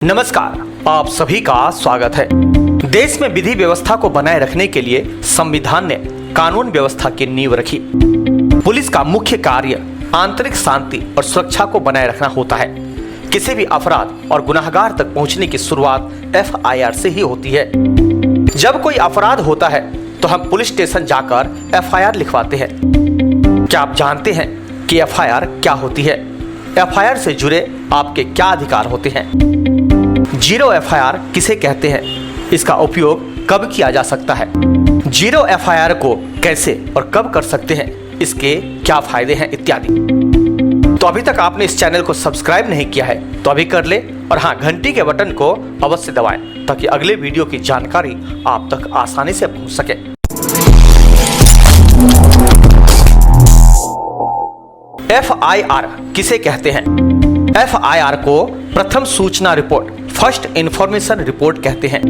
नमस्कार, आप सभी का स्वागत है। देश में विधि व्यवस्था को बनाए रखने के लिए संविधान ने कानून व्यवस्था की नींव रखी। पुलिस का मुख्य कार्य आंतरिक शांति और सुरक्षा को बनाए रखना होता है। किसी भी अपराध और गुनाहगार तक पहुंचने की शुरुआत FIR से ही होती है। जब कोई अपराध होता है तो हम पुलिस स्टेशन जाकर FIR लिखवाते हैं। क्या आप जानते हैं कि FIR क्या होती है? FIR से जुड़े आपके क्या अधिकार होते हैं? जीरो FIR किसे कहते हैं? इसका उपयोग कब किया जा सकता है? जीरो FIR को कैसे और कब कर सकते हैं? इसके क्या फायदे हैं इत्यादि। तो अभी तक आपने इस चैनल को सब्सक्राइब नहीं किया है तो अभी कर ले, और हाँ, घंटी के बटन को अवश्य दबाएं ताकि अगले वीडियो की जानकारी आप तक आसानी से पहुंच सके। FIR किसे कहते हैं? FIR को प्रथम सूचना रिपोर्ट, फर्स्ट इंफॉर्मेशन रिपोर्ट कहते हैं।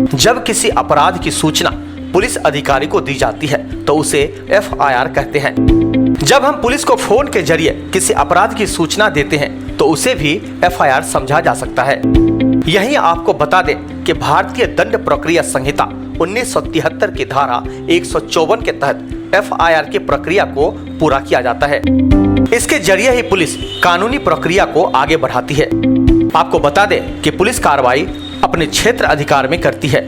जब किसी अपराध की सूचना पुलिस अधिकारी को दी जाती है तो उसे FIR कहते हैं। जब हम पुलिस को फोन के जरिए किसी अपराध की सूचना देते हैं तो उसे भी FIR समझा जा सकता है। यही आपको बता दें कि भारतीय दंड प्रक्रिया संहिता 1973 की धारा 154 के तहत FIR की प्रक्रिया को पूरा किया जाता है। इसके जरिए ही पुलिस कानूनी प्रक्रिया को आगे बढ़ाती है। आपको बता दें कि पुलिस कार्रवाई अपने क्षेत्र अधिकार में करती है,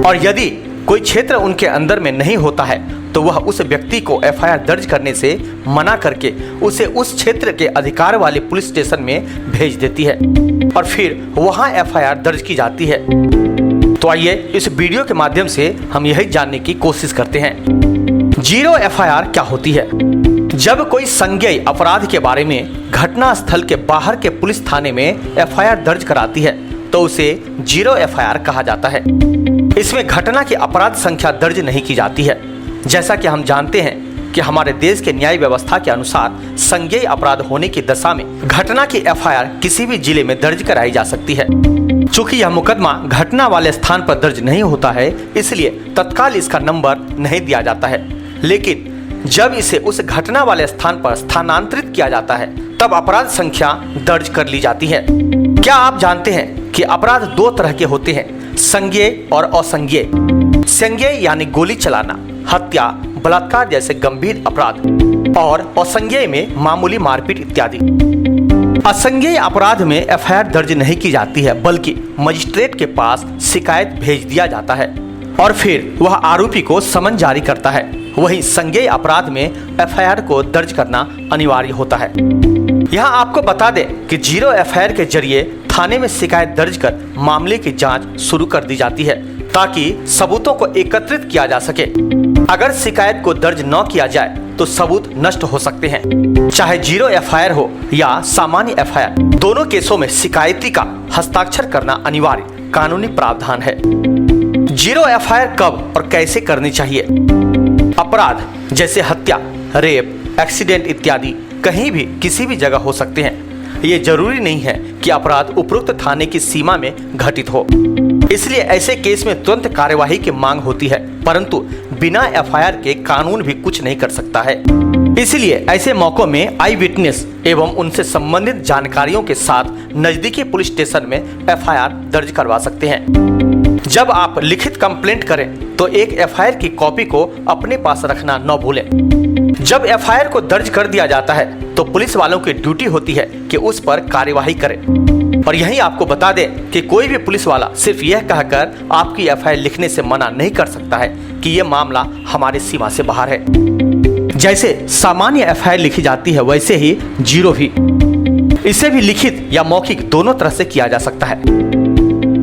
और यदि कोई क्षेत्र उनके अंदर में नहीं होता है तो वह उस व्यक्ति को FIR दर्ज करने से मना करके उसे उस क्षेत्र के अधिकार वाले पुलिस स्टेशन में भेज देती है और फिर वहां FIR दर्ज की जाती है। तो आइए इस वीडियो के माध्यम से हम यही जानने की कोशिश करते हैं, जीरो FIR क्या होती है। जब कोई संज्ञेय अपराध के बारे में घटना स्थल के बाहर के पुलिस थाने में FIR दर्ज कराती है तो उसे जीरो FIR कहा जाता है। इसमें घटना की अपराध संख्या दर्ज नहीं की जाती है। जैसा कि हम जानते हैं कि हमारे देश के न्याय व्यवस्था के अनुसार संज्ञेय अपराध होने की दशा में घटना की FIR किसी भी जिले में दर्ज कराई जा सकती है। चूंकि यह मुकदमा घटना वाले स्थान पर दर्ज नहीं होता है, इसलिए तत्काल इसका नंबर नहीं दिया जाता है। लेकिन जब इसे उस घटना वाले स्थान पर स्थानांतरित किया जाता है तब अपराध संख्या दर्ज कर ली जाती है। क्या आप जानते हैं कि अपराध दो तरह के होते हैं, संज्ञेय और असंज्ञेय। संज्ञेय यानी गोली चलाना, हत्या, बलात्कार जैसे गंभीर अपराध, और असंज्ञेय में मामूली मारपीट इत्यादि। असंज्ञेय अपराध में FIR दर्ज नहीं की जाती है, बल्कि मजिस्ट्रेट के पास शिकायत भेज दिया जाता है और फिर वह आरोपी को समन जारी करता है। वहीं संज्ञेय अपराध में FIR को दर्ज करना अनिवार्य होता है। यहाँ आपको बता दें कि जीरो FIR के जरिए थाने में शिकायत दर्ज कर मामले की जांच शुरू कर दी जाती है ताकि सबूतों को एकत्रित किया जा सके। अगर शिकायत को दर्ज न किया जाए तो सबूत नष्ट हो सकते हैं। चाहे जीरो FIR हो या सामान्य FIR, दोनों केसों में शिकायती का हस्ताक्षर करना अनिवार्य कानूनी प्रावधान है। जीरो FIR कब और कैसे करनी चाहिए? अपराध जैसे हत्या, रेप, एक्सीडेंट इत्यादि कहीं भी किसी भी जगह हो सकते हैं। ये जरूरी नहीं है कि अपराध उपरोक्त थाने की सीमा में घटित हो, इसलिए ऐसे केस में तुरंत कार्यवाही की मांग होती है, परंतु बिना FIR के कानून भी कुछ नहीं कर सकता है। इसलिए ऐसे मौकों में आई विटनेस एवं उनसे संबंधित जानकारियों के साथ नजदीकी पुलिस स्टेशन में FIR दर्ज करवा सकते हैं। जब आप लिखित कंप्लेंट करें तो एक FIR की कॉपी को अपने पास रखना न भूलें। जब FIR को दर्ज कर दिया जाता है तो पुलिस वालों की ड्यूटी होती है कि उस पर कार्यवाही करें। और यही आपको बता दें कि कोई भी पुलिस वाला सिर्फ यह कहकर आपकी FIR लिखने से मना नहीं कर सकता है कि यह मामला हमारी सीमा से बाहर है। जैसे सामान्य FIR लिखी जाती है वैसे ही जीरो भी, इसे भी लिखित या मौखिक दोनों तरह से किया जा सकता है।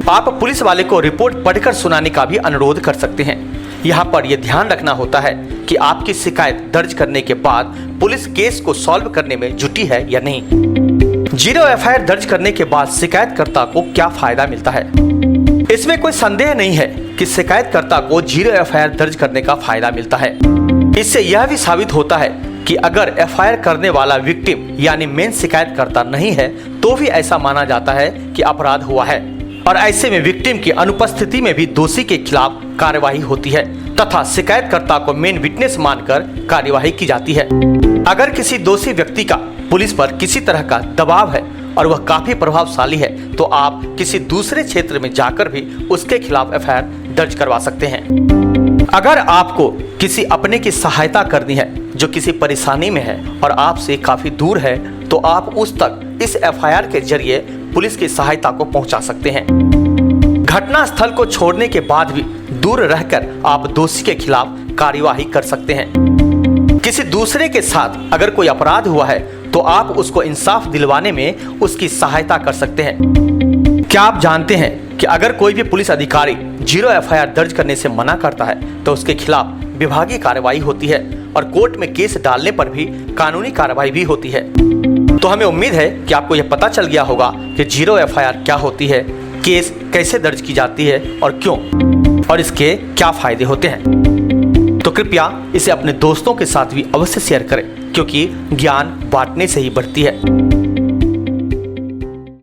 आप पुलिस वाले को रिपोर्ट पढ़कर सुनाने का भी अनुरोध कर सकते हैं। यहाँ पर यह ध्यान रखना होता है कि आपकी शिकायत दर्ज करने के बाद पुलिस केस को सॉल्व करने में जुटी है या नहीं। जीरो FIR दर्ज करने के बाद शिकायतकर्ता को क्या फायदा मिलता है? इसमें कोई संदेह नहीं है कि शिकायतकर्ता को जीरो FIR दर्ज करने का फायदा मिलता है। इससे यह भी साबित होता है कि अगर FIR करने वाला विक्टिम यानी मेन शिकायतकर्ता नहीं है तो भी ऐसा माना जाता है कि अपराध हुआ है, और ऐसे में विक्टिम की अनुपस्थिति में भी दोषी के खिलाफ कार्यवाही होती है तथा शिकायतकर्ता को मेन विटनेस मानकर कार्यवाही की जाती है। अगर किसी दोषी व्यक्ति का पुलिस पर किसी तरह का दबाव है और वह काफी प्रभावशाली है तो आप किसी दूसरे क्षेत्र में जाकर भी उसके खिलाफ एफआईआर दर्ज करवा सकते हैं। अगर आपको किसी अपने की सहायता करनी है जो किसी परेशानी में है और आपसे काफी दूर है तो आप उस तक इस एफआईआर के जरिए पुलिस की सहायता को पहुंचा सकते हैं। घटना स्थल को छोड़ने के बाद भी दूर रहकर आप दोषी के खिलाफ कार्यवाही कर सकते हैं। किसी दूसरे के साथ अगर कोई अपराध हुआ है तो आप उसको इंसाफ दिलवाने में उसकी सहायता कर सकते हैं। क्या आप जानते हैं कि अगर कोई भी पुलिस अधिकारी 0 एफआईआर दर्ज करने से मना करता है तो उसके खिलाफ विभागीय कार्रवाई होती है और कोर्ट में केस डालने पर भी कानूनी कार्रवाई भी होती है। तो हमें उम्मीद है कि आपको यह पता चल गया होगा कि 0 एफआईआर क्या होती है, केस कैसे दर्ज की जाती है और क्यों, और इसके क्या फायदे होते हैं। तो कृपया इसे अपने दोस्तों के साथ भी अवश्य शेयर करें क्योंकि ज्ञान बांटने से ही बढ़ती है।